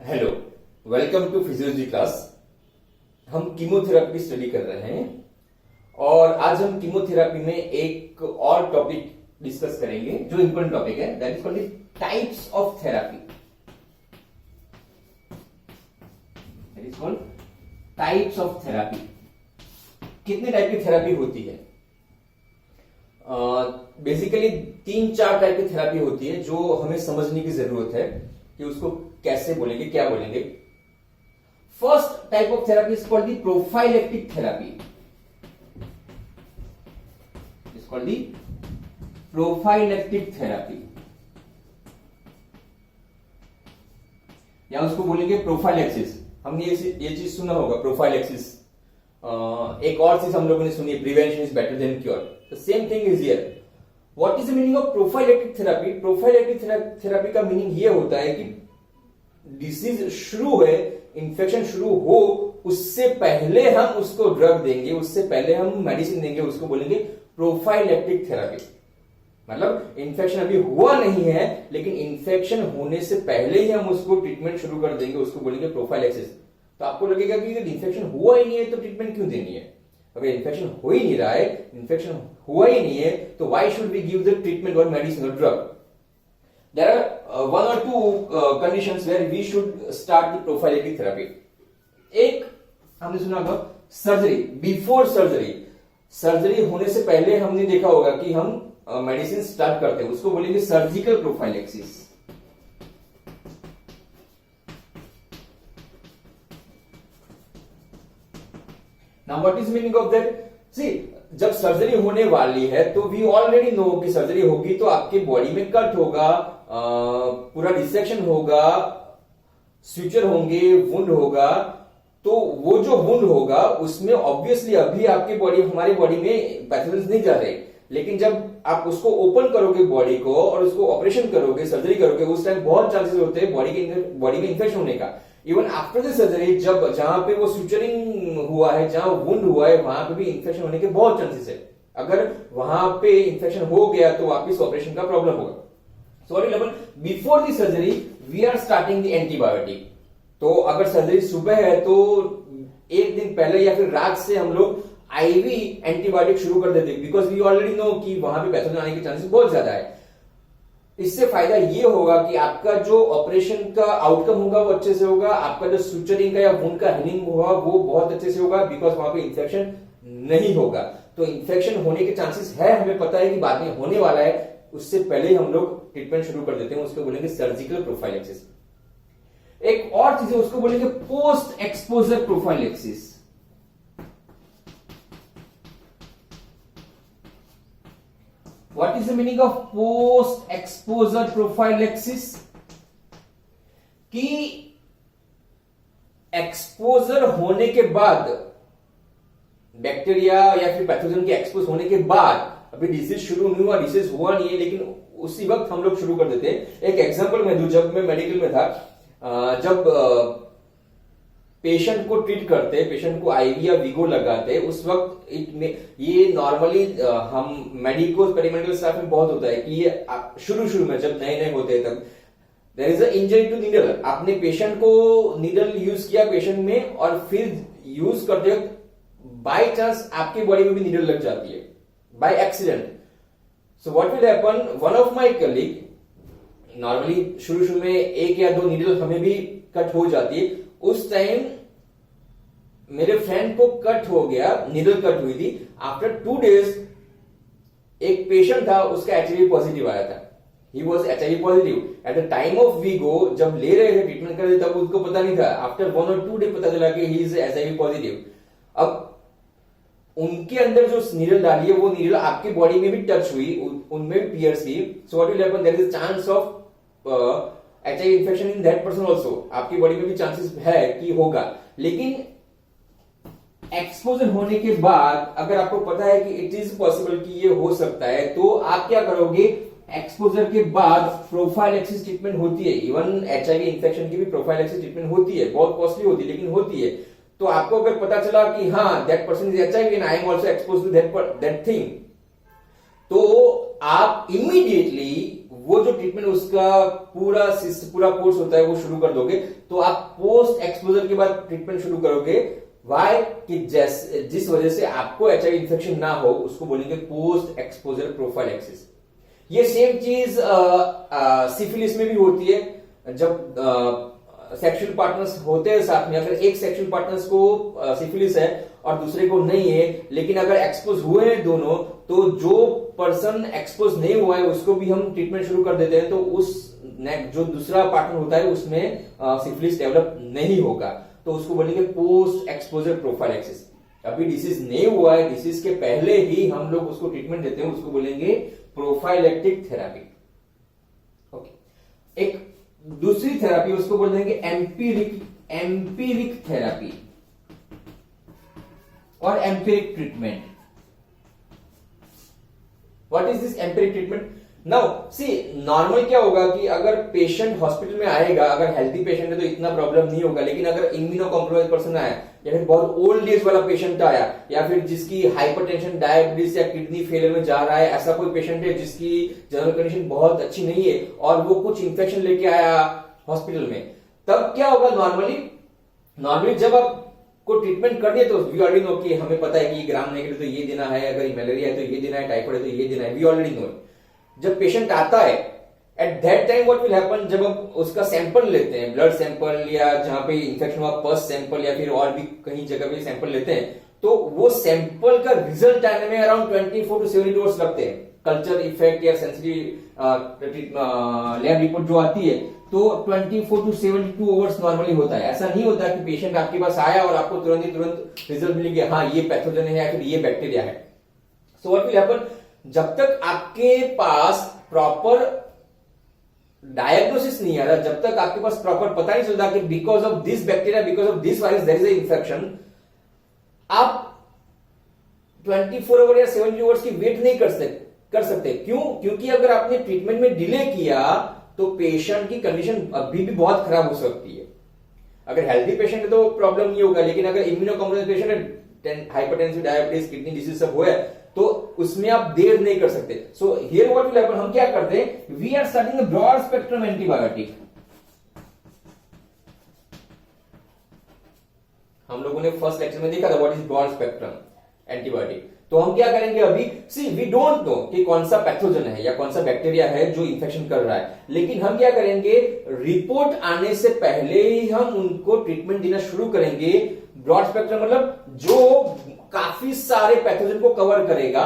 Hello, welcome to physiology class. हम chemotherapy की study कर रहे हैं और आज हम कीमोथेरेपी में एक और टॉपिक डिस्कस करेंगे जो इंपॉर्टेंट टॉपिक है, that is called types of therapy. That is called types of therapy. कितने टाइप की थेरेपी होती है? बेसिकली 3-4 टाइप की थेरेपी होती है जो हमें समझने की जरूरत है कि उसको कैसे बोलेंगे, क्या बोलेंगे। First type of therapy is called the prophylactic therapy. Is called the prophylactic therapy, या उसको बोलेंगे प्रोफाइलेक्सिस। हमने ये चीज सुना होगा, प्रोफाइलेक्सिस। एक और चीज हम लोगों ने सुनी है, prevention is better than cure. The same thing is here. What is the meaning of prophylactic therapy? Prophylactic therapy का मीनिंग ये होता है कि डिसीज शुरू है, इंफेक्शन शुरू हो, उससे पहले हम उसको ड्रग देंगे, उससे पहले हम मेडिसिन देंगे, उसको बोलेंगे प्रोफाइलेक्टिक थेरेपी। मतलब इंफेक्शन अभी हुआ नहीं है, लेकिन इंफेक्शन होने से पहले ही हम उसको ट्रीटमेंट शुरू कर देंगे, उसको बोलेंगे प्रोफाइलेक्सिस। तो आपको लगेगा कि इंफेक्शन हुआ ही नहीं है तो ट्रीटमेंट क्यों देनी है? अगर इंफेक्शन हो ही नहीं रहा है, इंफेक्शन हुआ ही नहीं है, तो why should we give the treatment और मेडिसिन और drug? There are one or two conditions where we should start the prophylactic therapy. एक हमने सुना होगा सर्जरी, बिफोर सर्जरी। सर्जरी होने से पहले हमने देखा होगा कि हम मेडिसिन स्टार्ट करते हैं, उसको बोलेंगे surgical prophylaxis. Now what is meaning of that? See, जब सर्जरी होने वाली है तो वी ऑलरेडी नो कि सर्जरी होगी तो आपके बॉडी में कट होगा, पूरा डिसेक्शन होगा, स्यूचर होंगे, वुंड होगा। तो वो जो वुंड होगा उसमें ऑब्वियसली अभी आपकी बॉडी, हमारी बॉडी में पैथोजेंस नहीं जा रहे, लेकिन जब आप उसको ओपन करोगे बॉडी को और उसको ऑपरेशन करोगे, सर्जरी करोगे, उस टाइम बहुत चांसेस होते हैं बॉडी में इन्फेक्शन होने का। इवन आफ्टर द सर्जरी, जब जहां पे वो स्यूचरिंग हुआ है, जहां वुंड हुआ है, वहां पे भी इन्फेक्शन होने के बहुत चांसेस है। अगर वहां पे इन्फेक्शन हो गया तो वापिस ऑपरेशन का प्रॉब्लम होगा। So what will happen? Before the surgery, we are starting the antibiotic. तो अगर सर्जरी सुबह है तो एक दिन पहले या फिर रात से हम लोग आईवी एंटीबायोटिक शुरू कर देते हैं, बिकॉज वी ऑलरेडी नो कि वहां पे पैथोजन आने के चांसेस बहुत ज्यादा है। इससे फायदा ये होगा कि आपका जो ऑपरेशन का आउटकम होगा वो अच्छे से होगा, आपका जो सुचरिंग का या वुंड का हीलिंग होगा वो बहुत अच्छे से होगा, बिकॉज वहां पे इंफेक्शन नहीं होगा। तो इंफेक्शन होने के चांसेस है, हमें पता है कि बाद में होने वाला है, उससे पहले ही हम लोग ट्रीटमेंट शुरू कर देते हैं, उसको बोलेंगे सर्जिकल प्रोफाइलेक्सिस। एक और चीज है, उसको बोलेंगे post exposure prophylaxis. What is the meaning of post exposure prophylaxis? कि एक्सपोजर होने के बाद, बैक्टीरिया या फिर पैथोजन के एक्सपोज होने के बाद, अभी डिसीज शुरू नहीं हुआ, डिसीज हुआ नहीं है, लेकिन उसी वक्त हम लोग शुरू कर देते हैं। एक एग्जांपल मैं दूं, जब मैं मेडिकल में था, जब पेशेंट को ट्रीट करते, पेशेंट को आईवी या वीगो लगाते, उस वक्त ये नॉर्मली हम मेडिको पेरीमेडिकल स्टाफ में बहुत होता है कि ये शुरू में जब नए होते हैं तब there is a injury to needle. आपने पेशेंट को नीडल यूज किया पेशेंट में, और फिर यूज करते वक्त बाय चांस आपकी बॉडी में भी नीडल लग जाती है by accident. So what will happen? One of my colleague, normally शुरू में 1 या 2 नीडल हमें भी कट हो जाती है। उस टाइम मेरे फ्रेंड को कट हो गया, नीडल कट हुई थी। आफ्टर 2 days एक पेशेंट था, उसका एचआईवी पॉजिटिव आया था। He was HIV positive at the time of वीगो। जब ले रहे थे, ट्रीटमेंट कर रहे थे, तब उसको पता नहीं था। आफ्टर 1 or 2 day पता चला कि ही इज एचआईवी पॉजिटिव। अब उनके अंदर जो नीडल डाली है वो नीडल आपकी बॉडी में भी टच हुई, उनमें भी पियर्स की। So what will happen? There is chance of HIV infection in that person also. आपकी बॉडी में भी चांसेस है कि होगा। लेकिन एक्सपोजर होने के बाद अगर आपको पता है कि इट इज पॉसिबल कि ये हो सकता है, तो आप क्या करोगे? एक्सपोजर के बाद प्रोफाइलेक्सिस ट्रीटमेंट होती है। इवन एचआईवी इन्फेक्शन की भी प्रोफाइलेक्सिस ट्रीटमेंट होती है, बहुत कॉस्टली होती है, लेकिन होती है। तो आपको अगर पता चला कि हाँ that person is HIV and I am also exposed to that thing, तो आप इमीडिएटली वो जो ट्रीटमेंट उसका पूरा कोर्स होता है वो शुरू कर दोगे, तो आप पोस्ट एक्सपोजर के बाद ट्रीटमेंट शुरू करोगे। वाई कि जिस वजह से आपको एचआईवी इन्फेक्शन ना हो उसको बोलेंगे पोस्ट एक्सपोजर प्रोफाइलैक्सिस। ये सेम चीज सिफिलिस में भी होती है। जब सेक्सुअल पार्टनर्स होते हैं साथ में, अगर एक सेक्सुअल पार्टनर्स को सिफिलिस है और दूसरे को नहीं है, लेकिन अगर एक्सपोज हुए हैं दोनों, तो जो पर्सन एक्सपोज नहीं हुआ है उसको भी हम ट्रीटमेंट शुरू कर देते हैं, तो उस जो दूसरा पार्टनर होता है उसमें सिफिलिस डेवलप नहीं होगा, तो उसको बोलेंगे पोस्ट एक्सपोजर प्रोफाइलैक्सिस। अभी डिसीज नहीं हुआ है, डिसीज के पहले ही हम लोग उसको ट्रीटमेंट देते हैं, उसको बोलेंगे प्रोफाइलेक्टिक थेरापी। ओके, एक दूसरी थेरापी उसको बोल देंगे एम्पिरिक थेरापी और empiric treatment. What is this empiric treatment? Now see, normal क्या होगा कि अगर पेशेंट हॉस्पिटल में आएगा, अगर हेल्थी पेशेंट है तो इतना प्रॉब्लम नहीं होगा, लेकिन अगर इम्यूनो कॉम्प्रोमाइज पर्सन आया, या फिर बहुत ओल्ड एज वाला पेशेंट आया, या फिर जिसकी हाइपरटेंशन, डायबिटीज या किडनी फेलियर में जा रहा है, ऐसा कोई पेशेंट है जिसकी जनरल कंडीशन बहुत अच्छी नहीं है और वो कुछ इंफेक्शन लेके आया हॉस्पिटल में, तब क्या होगा? नॉर्मली जब आप को ट्रीटमेंट कर दिया तो वी ऑलरेडी नो कि हमें पता है कि ग्राम नेगेटिव तो ये देना है, अगर मलेरिया है तो ये देना है, टाइफाइड है तो ये देना है, वी ऑलरेडी नो। जब पेशेंट आता है at that time what will happen, जब हम उसका सैंपल लेते हैं, ब्लड सैंपल या जहां पे इंफेक्शन हुआ पस सैंपल या फिर और भी कहीं जगह पे सैंपल लेते हैं, तो वो सैंपल का रिजल्ट आने में अराउंड 24 to 72 आवर्स लगते हैं। कल्चर इफेक्ट या सेंसिटिव लैब रिपोर्ट जो आती है तो 24 to 72 आवर्स नॉर्मली होता है। ऐसा नहीं होता कि पेशेंट आपके पास आया और आपको तुरंत रिजल्ट मिल गया, हाँ ये पैथोजन है या फिर ये बैक्टीरिया है। सो व्हाट विल हैपन, जब तक आपके पास प्रॉपर डायग्नोसिस नहीं आ रहा, जब तक आपके पास प्रॉपर पता नहीं चलता कि because of this bacteria, because of this virus there is a infection, आप 24 आवर या 72 आवर्स की वेट नहीं कर सकते। क्यों? क्योंकि अगर आपने ट्रीटमेंट में डिले किया तो पेशेंट की कंडीशन अभी भी बहुत खराब हो सकती है। अगर हेल्दी पेशेंट है तो प्रॉब्लम नहीं होगा, लेकिन अगर इम्यूनो कॉम्प्रोमाइज्ड पेशेंट है, हाइपरटेंसिव, डायबिटीज, किडनी डिसीज सब हुआ है, तो उसमें आप देर नहीं कर सकते। So here what will happen, हम क्या करते हैं, we are starting a broad spectrum antibiotic. हम लोगों ने फर्स्ट लेक्चर में देखा था what is broad spectrum antibiotic. तो हम क्या करेंगे अभी, सी वी डोंट नो कि कौन सा पैथोजन है या कौन सा बैक्टीरिया है जो इन्फेक्शन कर रहा है, लेकिन हम क्या करेंगे, रिपोर्ट आने से पहले ही हम उनको ट्रीटमेंट देना शुरू करेंगे। ब्रॉड स्पेक्ट्रम मतलब जो काफी सारे पैथोजन को कवर करेगा,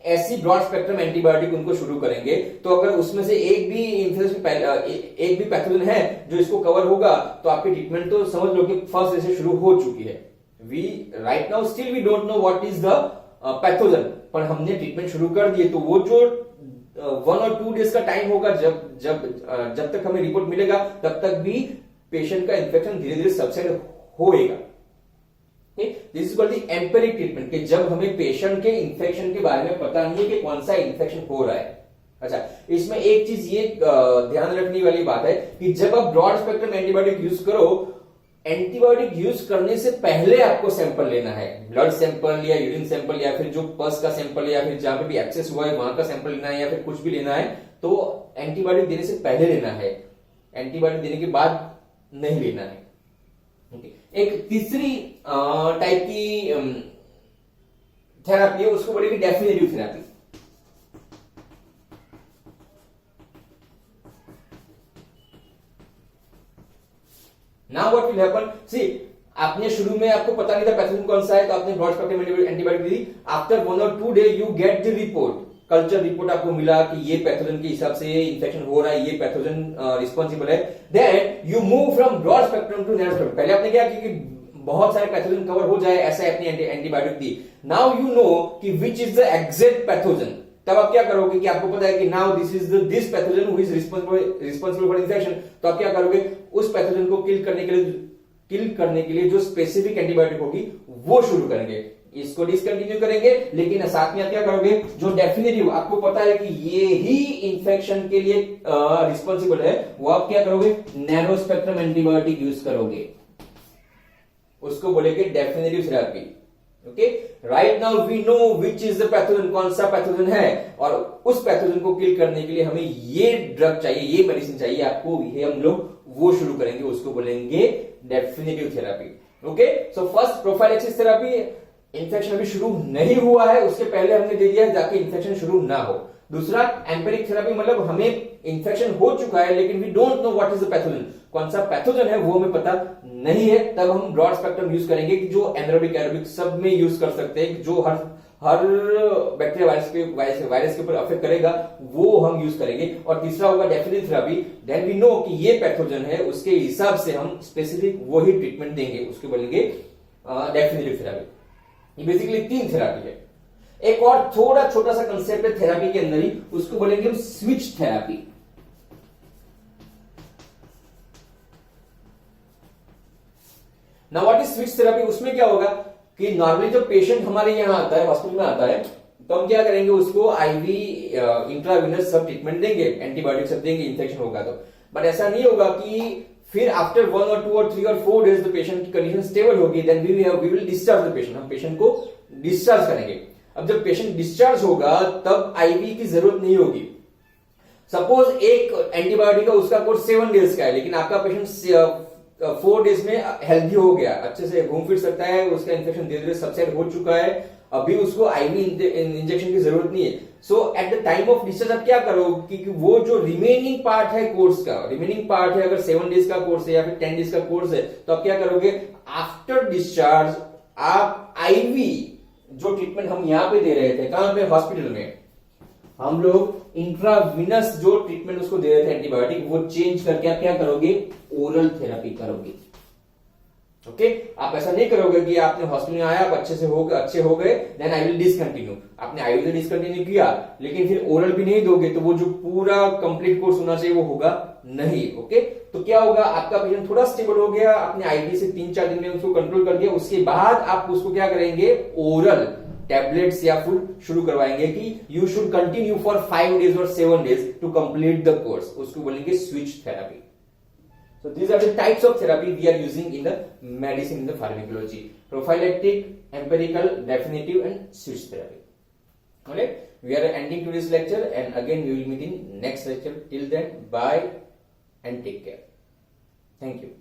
ऐसी ब्रॉड स्पेक्ट्रम एंटीबायोटिक उनको शुरू करेंगे। तो अगर उसमें से एक भी पैथोजन है जो इसको कवर होगा, तो आपकी ट्रीटमेंट तो समझ लो कि फर्स्ट से शुरू हो चुकी है। We right now still we don't know what is the pathogen, पर हमने ट्रीटमेंट शुरू कर दिए। तो वो जो 1 or 2 डेज का टाइम होगा, जब तक हमें रिपोर्ट मिलेगा, तब तक भी पेशेंट का इन्फेक्शन धीरे धीरे सबसाइड होएगा। This is called the empiric treatment, कि जब हमें पेशेंट के इन्फेक्शन के बारे में पता नहीं है कि कौन सा इन्फेक्शन हो रहा है। अच्छा, इसमें एक चीज ये ध्यान रखने वाली बात है कि जब आप ब्रॉड स्पेक्ट्रम एंटीबायोटिक यूज करो, एंटीबायोटिक यूज करने से पहले आपको सैंपल लेना है, ब्लड सैंपल या यूरिन सैंपल या फिर जो पस का सैंपल या फिर जहां पे भी एक्सेस हुआ है वहां का सैंपल लेना है, या फिर कुछ भी लेना है, तो एंटीबायोटिक देने से पहले लेना है, एंटीबायोटिक देने के बाद नहीं लेना है। एक तीसरी टाइप की थेरापी है, उसको बोलेंगे definitive therapy. Now what will happen, see आपने शुरू में आपको पता नहीं था पैथोजन कौन सा है, तो आपने ब्रॉड स्पेक्ट्रम एंटीबायोटिक दी। After 1 or 2 day you get the report, culture report आपको मिला कि ये पैथोजन के हिसाब से इन्फेक्शन हो रहा है, ये पैथोजन रिस्पॉन्सिबल है। Then you move from broad spectrum to narrow spectrum. पहले आपने क्या कि बहुत सारे पैथोजन कवर हो जाए, ऐसा अपनी एंटीबायोटिक दी। नाउ यू नो कि which is the exact pathogen, तब आप क्या करोगे कि आपको पता है कि now this pathogen who is responsible for infection, तो आप क्या करोगे, उस पैथोजन को किल करने के लिए जो स्पेसिफिक एंटीबायोटिक होगी वो शुरू करेंगे। इसको डिसकंटिन्यू करेंगे, लेकिन साथ में आप क्या करोगे, जो डेफिनेटिव आपको पता है कि ये ही इन्फेक्शन के लिए रिस्पॉन्सिबल है, वो आप क्या करोगे, नैरो स्पेक्ट्रम एंटीबायोटिक यूज करोगे, उसको बोलेंगे definitive therapy. Okay, right now we know which is the pathogen, कौन सा पैथोजन है, और उस पैथोजन को किल करने के लिए हमें ये ड्रग चाहिए, ये मेडिसिन चाहिए आपको, ये हम लोग वो शुरू करेंगे, उसको बोलेंगे definitive therapy. Okay, so first prophylaxis therapy, infection अभी शुरू नहीं हुआ है, उसके पहले हमने दे दिया है ताकि इन्फेक्शन शुरू ना हो। दूसरा एम्पेरिक थेरेपी, मतलब हमें इन्फेक्शन हो चुका है लेकिन we don't know what is the pathogen, कौन सा पैथोजन है वो हमें पता नहीं है, तब हम ब्रॉड स्पेक्ट्रम यूज करेंगे कि जो एनारोबिक एरोबिक सब में यूज कर सकते हैं, जो हर बैक्टीरिया वायरस के ऊपर अफेक्ट करेगा वो हम यूज करेंगे। और तीसरा होगा definitive therapy, then we know कि ये पैथोजन है, उसके हिसाब से हम स्पेसिफिक वही ट्रीटमेंट देंगे, उसको बोलेंगे डेफिनेटिव थेरेपी। ये बेसिकली 3 थेरेपी है। एक और थोड़ा छोटा सा कंसेप्ट है थेरेपी के अंदर ही, उसको बोलेंगे हम switch therapy. Now what is switch therapy, उसमें क्या होगा कि नॉर्मली जब पेशेंट हमारे यहां आता है, हॉस्पिटल में आता है, तो हम क्या करेंगे, उसको आईवी इंट्रावेनस सब ट्रीटमेंट देंगे, एंटीबायोटिक सब देंगे इन्फेक्शन होगा तो। बट ऐसा नहीं होगा कि फिर after 1 or 2 or 3 or 4 days the patient की कंडीशन स्टेबल होगी, then we will discharge the patient, हम पेशेंट को डिस्चार्ज करेंगे। अब जब पेशेंट डिस्चार्ज होगा तब आईवी की जरूरत नहीं होगी। सपोज एक एंटीबायोटिक का उसका कोर्स 7 डेज का है, लेकिन आपका पेशेंट 4 डेज में हेल्दी हो गया, अच्छे से घूम फिर सकता है, उसका इन्फेक्शन धीरे धीरे सबसाइड हो चुका है, अभी उसको आईवी इंजेक्शन की जरूरत नहीं है। So at the time of discharge आप क्या करोगे कि वो जो रिमेनिंग पार्ट है कोर्स का, रिमेनिंग पार्ट है, अगर 7 डेज का कोर्स है या फिर 10 डेज का कोर्स है, तो आप क्या करोगे, आफ्टर डिस्चार्ज आप आईवी जो ट्रीटमेंट हम यहां पे दे रहे थे, कहां पे, हॉस्पिटल में, हम लोग इंट्राविनस जो ट्रीटमेंट उसको दे रहे थे एंटीबायोटिक, वो चेंज करके आप क्या करोगे, ओरल थेरेपी करोगे। ओके, आप ऐसा नहीं करोगे कि आपने हॉस्पिटल में आया, आप अच्छे हो गए, देन आई विल डिसकंटिन्यू, आपने आईवी से डिसकंटिन्यू किया लेकिन फिर ओरल भी नहीं दोगे, तो वो जो पूरा कंप्लीट कोर्स होना चाहिए वो होगा नहीं। ओके, तो क्या होगा, आपका पेशेंट थोड़ा स्टेबल हो गया, आपने आईवी से 3-4 दिन में उसको कंट्रोल कर दिया, उसके बाद आप उसको क्या करेंगे, ओरल टैबलेट्स या फूड शुरू करवाएंगे कि you should continue for 5 days और 7 days to complete the course, उसको बोलेंगे switch therapy. So these are the types of therapy we are using in the medicine, in the pharmacology: prophylactic, empirical, definitive, and switch therapy. Alright, we are ending today's lecture, and again we will meet in next lecture. Till then, bye and take care. Thank you.